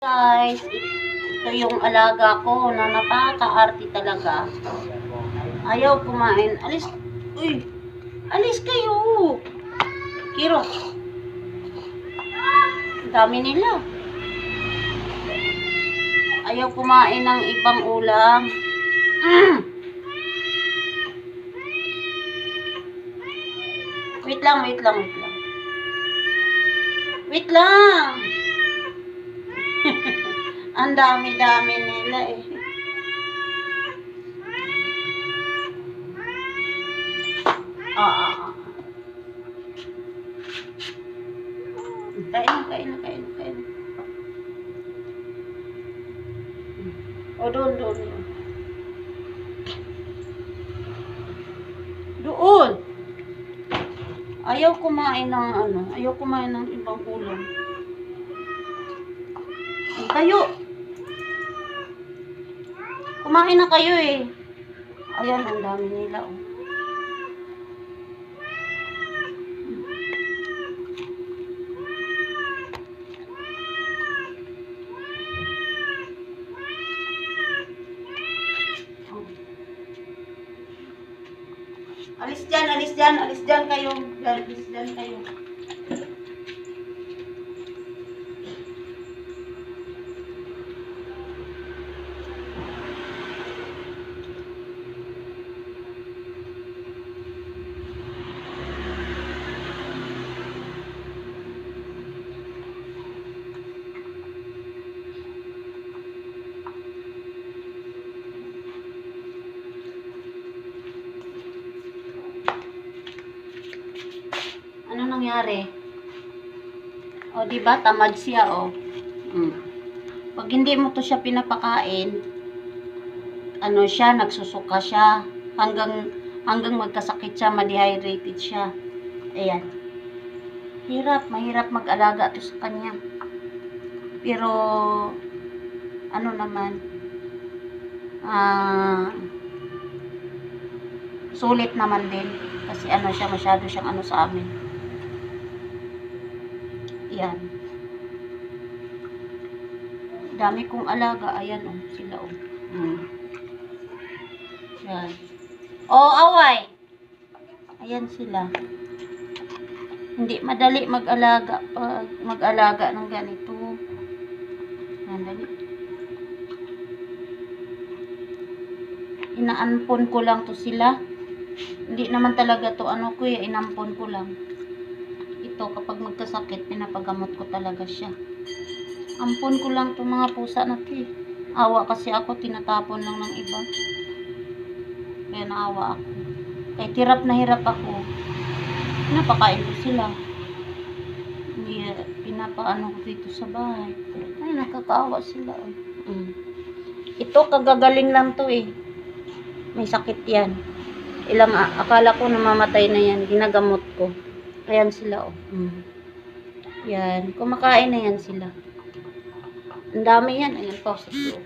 Guys, ito yung alaga ko na napaka-arte talaga. Ayaw kumain. Alis. Uy. Alis kayo. Kiro. Ang dami nila. Ayaw kumain ng ibang ulam. Wait lang. Wait lang. Ang dami-dami nila eh. Kain. O, doon. Doon. Ayaw kumain ng ibang ulam. Kayo. Kumain na kayo eh. Ayan, ang dami nila oh. Alis dyan kayo. Alis dyan kayo. Ano nangyari? O, diba? Tamad siya, o. Pag hindi mo to siya pinapakain, ano siya, nagsusuka siya. Hanggang magkasakit siya, ma-dehydrated siya. Ayan. Mahirap mag-alaga to sa kanya. Pero, ano naman, sulit naman din. Kasi ano siya, masyado siyang ano sa amin. Yan. Dami kong alaga. Ayan oh, sila oh. Yan. Oh, away. Ayan sila. Hindi madali mag-alaga pag mag-alaga ng ganito. Yan, dali. Inaampon ko lang to sila. Hindi naman talaga to ano ko eh, inampon ko lang. Ito, kapag magkasakit, pinapagamot ko talaga siya. Ampon ko lang itong mga pusa na ito eh. Awa kasi ako, tinatapon lang ng iba. Kaya naawa ako. Kahit hirap na hirap ako, pinapakain ko sila. Pinapaano ko dito sa bahay. Ay, nakakaawa sila. Ito, kagagaling lang to eh. May sakit yan. Akala ko namamatay na yan. Ginagamot ko. Ayan sila oh. Yan. Kumakain na yan sila. Ang dami yan. Ayan po sa loob.